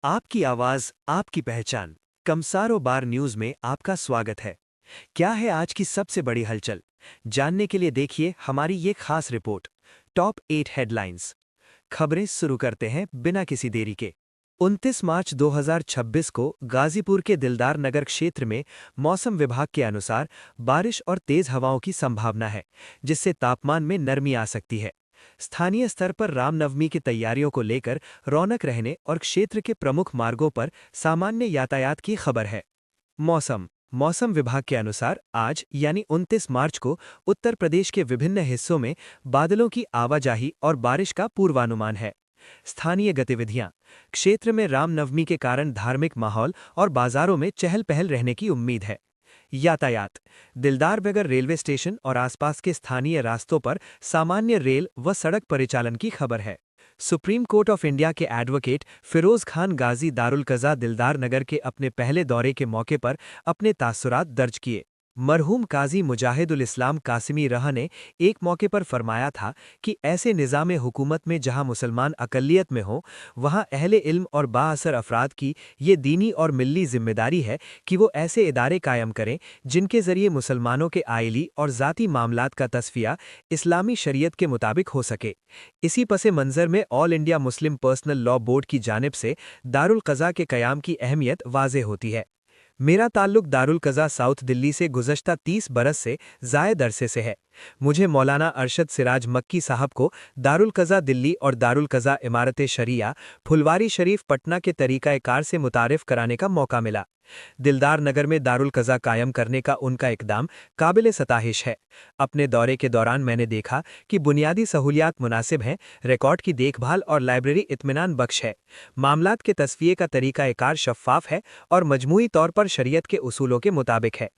आपकी आवाज, आपकी पहचान। कमसारो बार न्यूज में आपका स्वागत है। क्या है आज की सबसे बड़ी हलचल? जानने के लिए देखिए हमारी ये खास रिपोर्ट। Top 8 headlines. खबरें शुरू करते हैं बिना किसी देरी के। 29 मार्च 2026 को गाजीपुर के दिलदार नगर क्षेत्र में मौसम विभाग के अनुसार बारिश और तेज हवाओं की संभावना है, जिससे तापमान में नरमी आ सकती है। स्थानीय स्तर पर रामनवमी की तैयारियों को लेकर रौनक रहने और क्षेत्र के प्रमुख मार्गों पर सामान्य यातायात की खबर है। मौसम मौसम विभाग के अनुसार आज यानी 29 मार्च को उत्तर प्रदेश के विभिन्न हिस्सों में बादलों की आवाजाही और बारिश का पूर्वानुमान है। स्थानीय गतिविधियां। क्षेत्र में रामनवमी के कारण धार्मिक माहौल और बाजारों में चहल पहल रहने की उम्मीद है। यातायात। दिलदार नगर रेलवे स्टेशन और आसपास के स्थानीय रास्तों पर सामान्य रेल व सड़क परिचालन की खबर है। सुप्रीम कोर्ट ऑफ इंडिया के एडवोकेट फिरोज खान गाजी दारुल कज़ा दिलदार नगर के अपने पहले दौरे के मौके पर अपने तासुरात दर्ज किए। मरहूम काजी मुजाहिदुल इस्लाम कासिमी रहा ने एक मौके पर फरमाया था कि ऐसे निज़ाम हुकूमत में जहां मुसलमान अकलियत में हों, वहां अहले इल्म और बाअसर अफराद की ये दीनी और मिल्ली जिम्मेदारी है कि वो ऐसे इदारे कायम करें जिनके ज़रिए मुसलमानों के आइली और ज़ाती मामलात का तस्फिया इस्लामी शरीयत के मुताबिक हो सके। इसी पसे मंज़र में all India Muslim personal law board की जानिब से दारुल क़ज़ा के क़याम की अहमियत वाज़ेह होती है। मेरा ताल्लुक दारुल क़ज़ा साउथ दिल्ली से गुज़श्ता 30 बरस से ज़ायद अरसे से है। मुझे मौलाना अरशद सिराज मक्की साहब को दारुल क़ज़ा दिल्ली और दारुल क़ज़ा इमारत शरिया फुलवारी शरीफ पटना के तरीक़ा-ए-कार से मुतारिफ़ कराने का मौका मिला। दिलदार नगर में दारुल क़ज़ा कायम करने का उनका इक़दाम काबिले सताहिश है। अपने दौरे के दौरान मैंने देखा कि बुनियादी सहूलियात मुनासिब हैं, रिकॉर्ड की देखभाल और लाइब्रेरी इत्मीनान बख्श है। मामलात के तस्फ़िये का तरीक़ा-ए-कार शफ़ाफ़ है और मजमूई तौर पर शरीयत के उसूलों के मुताबिक है।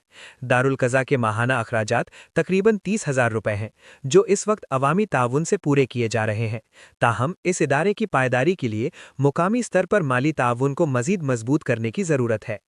दारुल क़ज़ा के माहाना अखराजात तकरीबन 30,000 रुपए हैं, जो इस वक्त अवामी ताउन से पूरे किए जा रहे हैं। ताहम इस इदारे की पायदारी के लिए मुकामी स्तर पर माली ताउन को मज़ीद मजबूत करने की ज़रूरत है।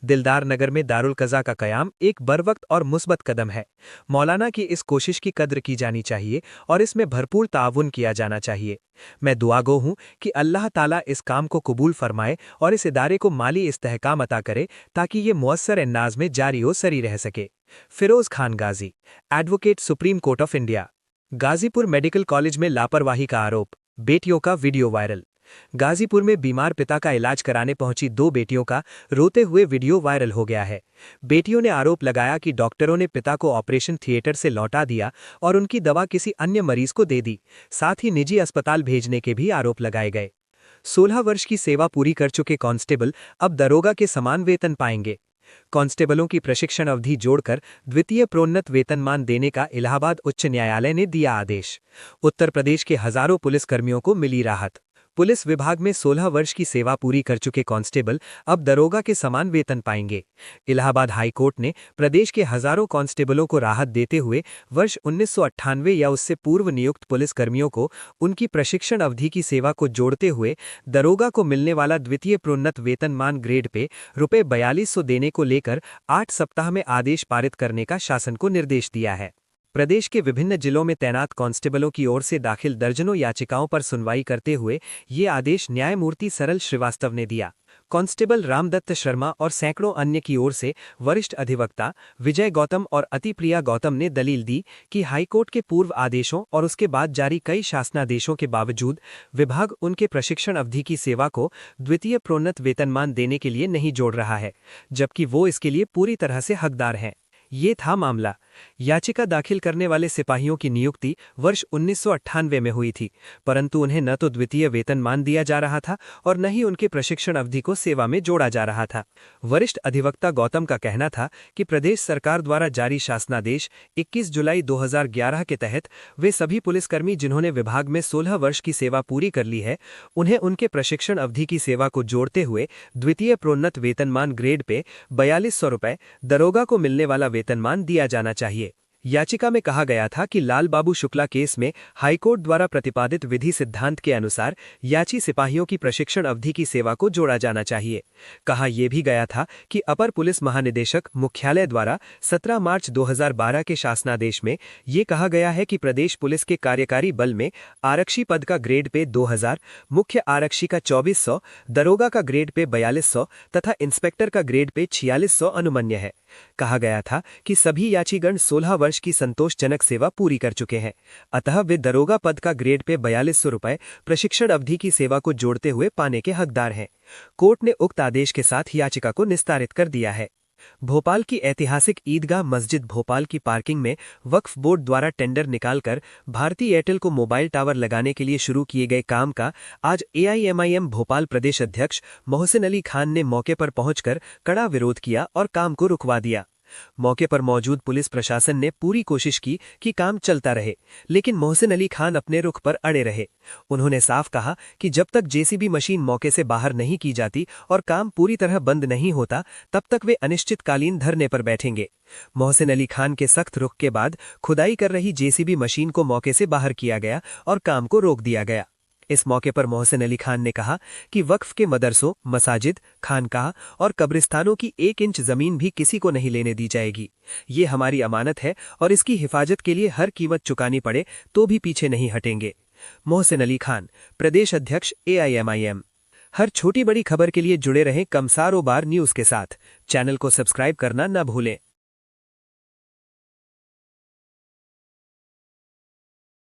दिलदार नगर में दारुल क़ज़ा का क़याम एक बरवक्त और मुस्बत कदम है। मौलाना की इस कोशिश की कद्र की जानी चाहिए और इसमें भरपूर ताउन किया जाना चाहिए। मैं दुआगो हूँ कि अल्लाह ताला इस काम को कबूल फरमाए और इस इदारे को माली इस्तेहकाम अता करे ताकि ये मुअस्सर अन्नाज में जारी व सरी रह सके। Firoz Khan Ghazi, advocate, supreme court of India. Ghazipur medical college में लापरवाही का आरोप, बेटियों का वीडियो वायरल। गाजीपुर में बीमार पिता का इलाज कराने पहुंची 2 बेटियों का रोते हुए वीडियो वायरल हो गया है। बेटियों ने आरोप लगाया कि डॉक्टरों ने पिता को ऑपरेशन थिएटर से लौटा दिया और उनकी दवा किसी अन्य मरीज को दे दी। साथ ही निजी अस्पताल भेजने के भी आरोप लगाए गए। 16 वर्ष की सेवा पूरी कर चुके कांस्टेबल अब दरोगा के समान वेतन पाएंगे। कांस्टेबलों की प्रशिक्षण अवधि जोड़कर द्वितीय प्रोन्नत वेतनमान देने का इलाहाबाद उच्च न्यायालय ने दिया आदेश। उत्तर प्रदेश के हजारों पुलिसकर्मियों को मिली राहत। पुलिस विभाग में 16 वर्ष की सेवा पूरी कर चुके कांस्टेबल अब दरोगा के समान वेतन पाएंगे। इलाहाबाद हाई कोर्ट ने प्रदेश के हजारों कांस्टेबलों को राहत देते हुए वर्ष 1998 या उससे पूर्व नियुक्त पुलिसकर्मियों को उनकी प्रशिक्षण अवधि की सेवा को जोड़ते हुए दरोगा को मिलने वाला द्वितीय प्रोन्नत वेतनमान ग्रेड पे रुपये 4200 देने को लेकर 8 सप्ताह में आदेश पारित करने का शासन को निर्देश दिया है। प्रदेश के विभिन्न जिलों में तैनात कांस्टेबलों की ओर से दाखिल दर्जनों याचिकाओं पर सुनवाई करते हुए ये आदेश न्यायमूर्ति सरल श्रीवास्तव ने दिया। कांस्टेबल रामदत्त शर्मा और सैकड़ों अन्य की ओर से वरिष्ठ अधिवक्ता विजय गौतम और अतिप्रिया गौतम ने दलील दी कि हाईकोर्ट के पूर्व आदेशों और उसके बाद जारी कई शासनादेशों के बावजूद विभाग उनके प्रशिक्षण अवधि की सेवा को द्वितीय प्रोन्नत वेतनमान देने के लिए नहीं जोड़ रहा है, जबकि वो इसके लिए पूरी तरह से हकदार हैं। ये था मामला। याचिका दाखिल करने वाले सिपाहियों की नियुक्ति वर्ष 1998 में हुई थी, परंतु उन्हें न तो द्वितीय वेतनमान दिया जा रहा था और न ही उनके प्रशिक्षण अवधि को सेवा में जोड़ा जा रहा था। वरिष्ठ अधिवक्ता गौतम का कहना था कि प्रदेश सरकार द्वारा जारी शासनादेश 21 जुलाई 2011 के तहत वे सभी पुलिसकर्मी जिन्होंने विभाग में 16 वर्ष की सेवा पूरी कर ली है, उन्हें उनके प्रशिक्षण अवधि की सेवा को जोड़ते हुए द्वितीय प्रोन्नत वेतनमान ग्रेड पे 4200 रुपये, दरोगा को मिलने वाला वेतनमान दिया जाना चाहिए। याचिका में कहा गया था कि लाल बाबू शुक्ला केस में हाईकोर्ट द्वारा प्रतिपादित विधि सिद्धांत के अनुसार याची सिपाहियों की प्रशिक्षण अवधि की सेवा को जोड़ा जाना चाहिए। कहा यह भी गया था कि अपर पुलिस महानिदेशक मुख्यालय द्वारा 17 मार्च 2012 के शासनादेश में ये कहा गया है कि प्रदेश पुलिस के कार्यकारी बल में आरक्षी पद का ग्रेड पे 2000, मुख्य आरक्षी का 2400, दरोगा का ग्रेड पे 4200 तथा इंस्पेक्टर का ग्रेड पे 4600 अनुमन्य है। कहा गया था कि सभी याचीगण 16 वर्ष की संतोषजनक सेवा पूरी कर चुके हैं, अतः वे दरोगा पद का ग्रेड पे 4200 रुपए प्रशिक्षण अवधि की सेवा को जोड़ते हुए पाने के हकदार हैं। कोर्ट ने उक्त आदेश के साथ याचिका को निस्तारित कर दिया है। भोपाल की ऐतिहासिक ईदगाह मस्जिद भोपाल की पार्किंग में वक्फ बोर्ड द्वारा टेंडर निकालकर भारती एयरटेल को मोबाइल टावर लगाने के लिए शुरू किए गए काम का आज एआईएमआईएम भोपाल प्रदेश अध्यक्ष मोहसिन अली खान ने मौके पर पहुंचकर कड़ा विरोध किया और काम को रुकवा दिया। मौके पर मौजूद पुलिस प्रशासन ने पूरी कोशिश की कि काम चलता रहे, लेकिन मोहसिन अली खान अपने रुख पर अड़े रहे। उन्होंने साफ कहा कि जब तक जेसीबी मशीन मौके से बाहर नहीं की जाती और काम पूरी तरह बंद नहीं होता, तब तक वे अनिश्चितकालीन धरने पर बैठेंगे। मोहसिन अली खान के सख्त रुख के बाद खुदाई कर रही जेसीबी मशीन को मौके से बाहर किया गया और काम को रोक दिया गया। इस मौके पर मोहसिन अली खान ने कहा कि वक्फ के मदरसों, मसाजिद, खानकाह और कब्रिस्तानों की 1 इंच जमीन भी किसी को नहीं लेने दी जाएगी। ये हमारी अमानत है और इसकी हिफाजत के लिए हर कीमत चुकानी पड़े तो भी पीछे नहीं हटेंगे। मोहसिन अली खान, प्रदेश अध्यक्ष एआईएमआईएम। हर छोटी बड़ी खबर के लिए जुड़े रहें कमसारोबार न्यूज के साथ। चैनल को सब्सक्राइब करना न भूलें।